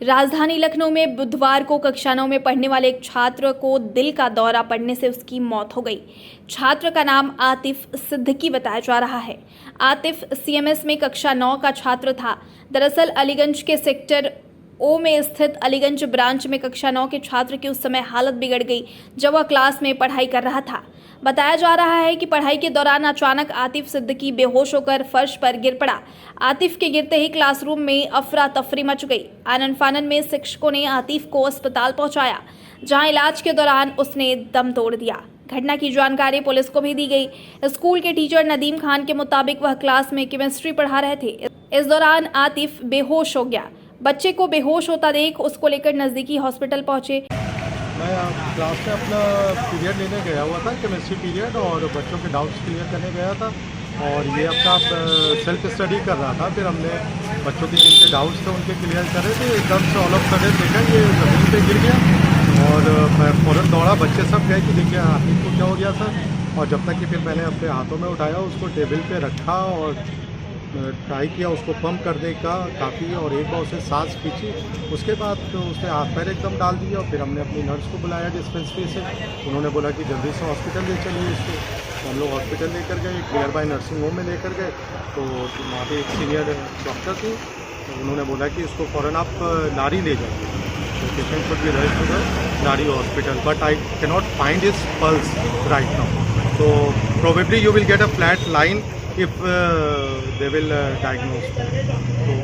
राजधानी लखनऊ में बुधवार को कक्षा 9 में पढ़ने वाले एक छात्र को दिल का दौरा पड़ने से उसकी मौत हो गई। छात्र का नाम आतिफ सिद्दीकी बताया जा रहा है। आतिफ सीएमएस में कक्षा 9 का छात्र था। दरअसल अलीगंज के सेक्टर ओ में स्थित अलीगंज ब्रांच में कक्षा 9 के छात्र की उस समय हालत बिगड़ गई जब वह क्लास में पढ़ाई कर रहा था। बताया जा रहा है कि पढ़ाई के दौरान अचानक आतिफ सिद्दीकी बेहोश होकर फर्श पर गिर पड़ा। आतिफ के गिरते ही क्लासरूम में अफरा तफरी मच गई। आनन फानन में शिक्षकों ने आतिफ को अस्पताल पहुंचाया, जहां इलाज के दौरान उसने दम तोड़ दिया। घटना की जानकारी पुलिस को भी दी गई। स्कूल के टीचर नदीम खान के मुताबिक वह क्लास में केमिस्ट्री पढ़ा रहे थे। इस दौरान आतिफ बेहोश हो गया। बच्चे को बेहोश होता देख उसको लेकर नज़दीकी हॉस्पिटल पहुंचे। मैं क्लास में अपना पीरियड लेने गया हुआ था, केमिस्ट्री पीरियड, और बच्चों के डाउट्स क्लियर करने गया था और ये अपना सेल्फ स्टडी कर रहा था। फिर हमने बच्चों के जिनके डाउट्स थे उनके क्लियर करे थे। एकदम से ऑल ऑफ सडन देखा ये ज़मीन पे गिर गया और मैं फ़ौरन दौड़ा। बच्चे सब गए कि देखिए आतिफ को क्या हो गया सर। और जब तक कि फिर मैंने अपने हाथों में उठाया, उसको टेबल पे रखा और ट्राई किया उसको पंप करने का काफ़ी, और एक बार उसे सांस खींची। उसके बाद तो उसने हाथ पैर एकदम डाल दिए और फिर हमने अपनी नर्स को बुलाया डिस्पेंसरी से। उन्होंने बोला कि जल्दी से हॉस्पिटल ले चलिए इसको। तो हम लोग हॉस्पिटल लेकर गए, नियर बाय नर्सिंग होम में लेकर गए। तो वहाँ पे एक सीनियर डॉक्टर थी, तो उन्होंने बोला कि इसको फ़ौरन आप नारी ले जाइए। तो patient should be rushed to the nearby hospital, but I can not find his pulse right now. तो probably you will get a flat line if they will diagnose. तो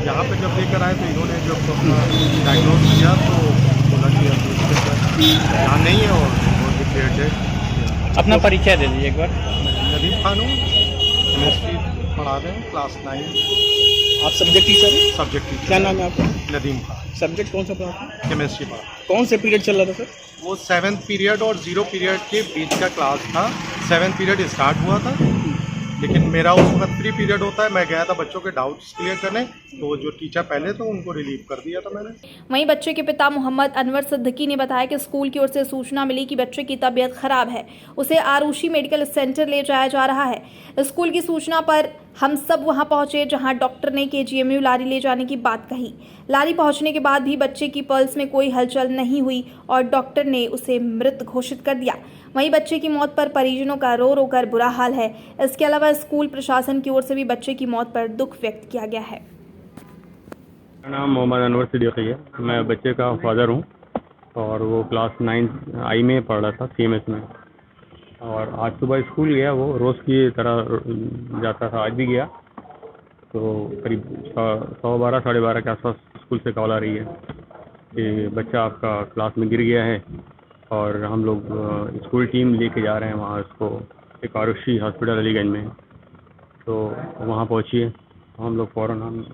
यहाँ पे जब लेकर आए तो इन्होंने जब डायग्नोज किया तो बोला कि अब इसके यहाँ नहीं है और बहुत डिक्लेयर्ड डेड। अपना परिचय दे दीजिए एक बार। नदीम खान हूँ, केमिस्ट्री पढ़ा रहे हैं क्लास 9। आप सब्जेक्ट टीचर हैं? Subject teacher. क्या नाम है आपका? नदीम खान। सब्जेक्ट कौन सा पढ़ाते हैं? केमिस्ट्री पढ़ा। कौन से पीरियड चल रहा था सर? वो 7th पीरियड और 0 पीरियड के बीच का क्लास था। 7th पीरियड स्टार्ट हुआ था, लेकिन मेरा उस वक्त 3 पीरियड होता है। मैं गया था बच्चों के डाउट्स क्लियर करने, तो जो टीचर पहले थे उनको रिलीव कर दिया था मैंने। वहीं बच्चे के पिता मोहम्मद अनवर सिद्दीकी ने बताया कि स्कूल की ओर से सूचना मिली कि बच्चे की तबीयत खराब है, उसे आरुषि मेडिकल सेंटर ले जाया जा रहा है। स्कूल की सूचना पर हम सब वहां पहुंचे, जहां डॉक्टर ने केजीएमयू लारी ले जाने की बात कही। लारी पहुंचने के बाद भी बच्चे की पल्स में कोई हलचल नहीं हुई और डॉक्टर ने उसे मृत घोषित कर दिया। वहीं बच्चे की मौत पर परिजनों का रो रो कर बुरा हाल है। इसके अलावा स्कूल प्रशासन की ओर से भी बच्चे की मौत पर दुख व्यक्त किया गया है। मेरा नाम मोहम्मद अनवर सिद्दीकी है। मैं बच्चे का फादर हूँ और वो क्लास 9 आई में पढ़ रहा था सीएमएस में। और आज सुबह स्कूल गया, वो रोज़ की तरह जाता था, आज भी गया। तो करीब 12:15 12:30 के आसपास स्कूल से कॉल आ रही है कि बच्चा आपका क्लास में गिर गया है और हम लोग स्कूल टीम लेके जा रहे हैं वहाँ उसको, एक आरुषि हॉस्पिटल अलीगंज में। तो वहाँ पहुँचिए हम लोग फ़ौरन,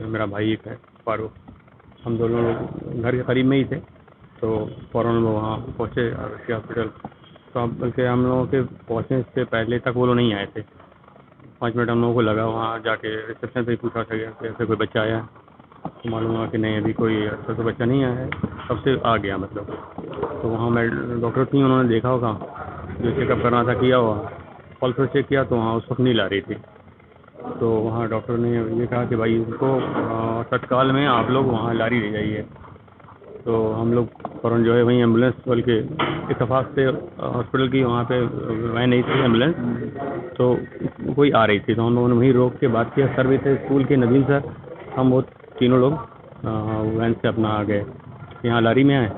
मेरा भाई एक है फारूक, हम दोनों लोग घर के करीब में ही थे। तो फ़ौरन वो वहाँ पहुँचे आरुषि हॉस्पिटल। तो बल्कि हम लोगों के पहुँचने से पहले तक वो लोग नहीं आए थे। 5 मिनट हम लोगों को लगा, वहाँ जाके रिसेप्शन पे ही पूछा था कि ऐसे कोई बच्चा आया, तो मालूम हुआ कि नहीं अभी कोई ऐसा तो बच्चा नहीं आया है, तब से आ गया मतलब। तो वहाँ मैं डॉक्टर थी, उन्होंने देखा होगा, जो चेकअप करना था किया हुआ, पल्स चेक किया तो वहाँ उस वक्त नहीं ला रही थी। तो वहाँ डॉक्टर ने ये कहा कि भाई उसको तत्काल में आप लोग वहाँ लारी ले जाइए। तो हम लोग फ़ौरन जो है वहीं एम्बुलेंस, बल्कि इत्तेफाक से हॉस्पिटल की वहाँ पे वैन नहीं थी एम्बुलेंस, तो कोई आ रही थी, तो हम लोगों ने वहीं रोक के बात किया। सर भी थे स्कूल के, नदीम सर, हम वो तीनों लोग वैन से अपना आ गए यहाँ लारी में आए।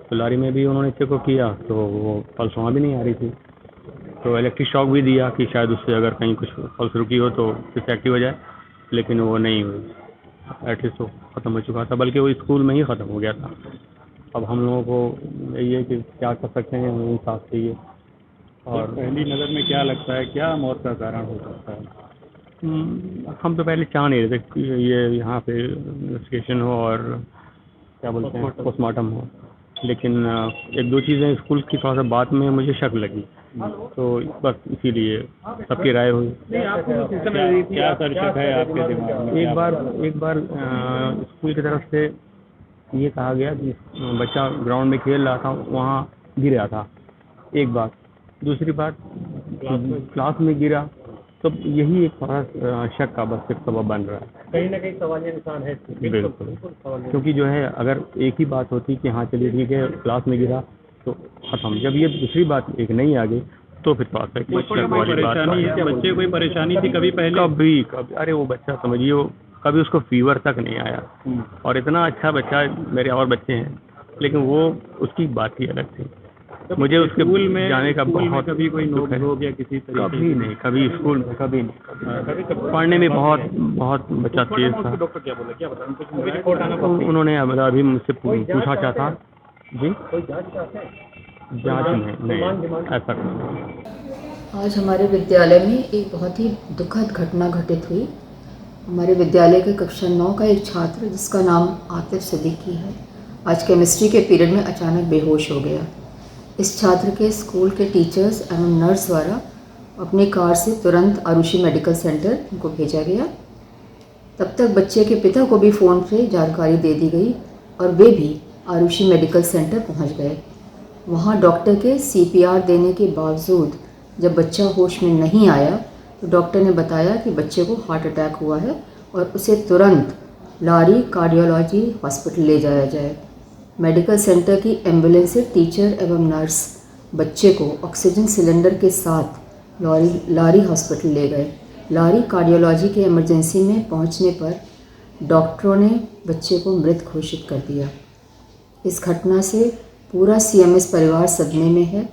तो लारी में भी उन्होंने चेकअप किया तो वो पल्स वहाँ भी नहीं आ रही थी। तो इलेक्ट्रिक शॉक भी दिया कि शायद उससे अगर कहीं कुछ पल्स रुकी हो तो फिर से एक्टिव हो जाए, लेकिन वो नहीं हुई। एटलीस्ट वो ख़त्म हो चुका था, बल्कि वो स्कूल में ही ख़त्म हो गया था। अब हम लोगों को यही है कि क्या कर सकते हैं, इंसाफ चाहिए। और पहली नज़र में क्या लगता है, क्या मौत का कारण हो सकता है? हम तो पहले चाह नहीं रहे थे कि ये यहाँ पे इन्वेस्टिगेशन हो और क्या बोलते हैं पोस्टमार्टम हो, लेकिन एक दो चीज़ें स्कूल की थोड़ा सा बात में मुझे शक लगी, तो बस इसीलिए सबकी राय हुई। क्या सर शक है आपके दिमाग में? एक बार स्कूल की तरफ से ये कहा गया कि बच्चा ग्राउंड में खेल रहा था, वहाँ गिरा था, एक बात। दूसरी बात क्लास में गिरा तो यही एक बड़ा शक का बस एक सबब बन रहा है। कहीं ना कहीं सवालिया निशान है। बिल्कुल। सवालिया। क्योंकि जो है अगर एक ही बात होती कि हाँ चलिए ठीक है क्लास में गिरा तो ख़त्म, जब ये दूसरी बात एक नहीं आ गई तो फिर बात है कि बच्चे को कोई परेशानी है, बच्चे को कोई परेशानी थी कभी पहले? कभी अरे वो बच्चा समझिए वो कभी उसको फीवर तक नहीं आया, और इतना अच्छा बच्चा, मेरे और बच्चे हैं, लेकिन वो उसकी बात ही अलग थी। मुझे उसके स्कूल में जाने का स्कूल में बहुत कभी कोई दुख नोक है। झोंक या किसी तरीके कभी नहीं, कभी स्कूल में कभी नहीं, पढ़ने में बहुत बहुत बच्चा तेज था। डॉक्टर क्या बोला, क्या बताया कुछ रिपोर्ट आना उन्होंने अभी मुझसे पूछा क्या था जी, कोई जांच चाहते हैं? जांच नहीं ऐसा कुछ नहीं। आज हमारे विद्यालय में एक बहुत ही दुखद घटना घटित हुई। हमारे विद्यालय के कक्षा 9 का एक छात्र जिसका नाम आतिफ सिद्दीकी है, आज केमिस्ट्री के पीरियड में अचानक बेहोश हो गया। इस छात्र के स्कूल के टीचर्स एवं नर्स द्वारा अपनी कार से तुरंत आरुषि मेडिकल सेंटर उनको भेजा गया। तब तक बच्चे के पिता को भी फ़ोन से जानकारी दे दी गई और वे भी आरुषि मेडिकल सेंटर पहुंच गए। वहां डॉक्टर के CPR देने के बावजूद जब बच्चा होश में नहीं आया तो डॉक्टर ने बताया कि बच्चे को हार्ट अटैक हुआ है और उसे तुरंत लारी कार्डियोलॉजी हॉस्पिटल ले जाया जाए। मेडिकल सेंटर की एम्बुलेंस से टीचर एवं नर्स बच्चे को ऑक्सीजन सिलेंडर के साथ लारी हॉस्पिटल ले गए। लारी कार्डियोलॉजी के इमरजेंसी में पहुंचने पर डॉक्टरों ने बच्चे को मृत घोषित कर दिया। इस घटना से पूरा CMS परिवार सदमे में है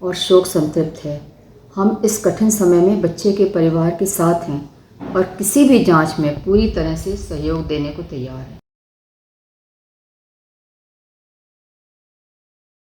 और शोक संतृप्त है। हम इस कठिन समय में बच्चे के परिवार के साथ हैं और किसी भी जांच में पूरी तरह से सहयोग देने को तैयार हैं।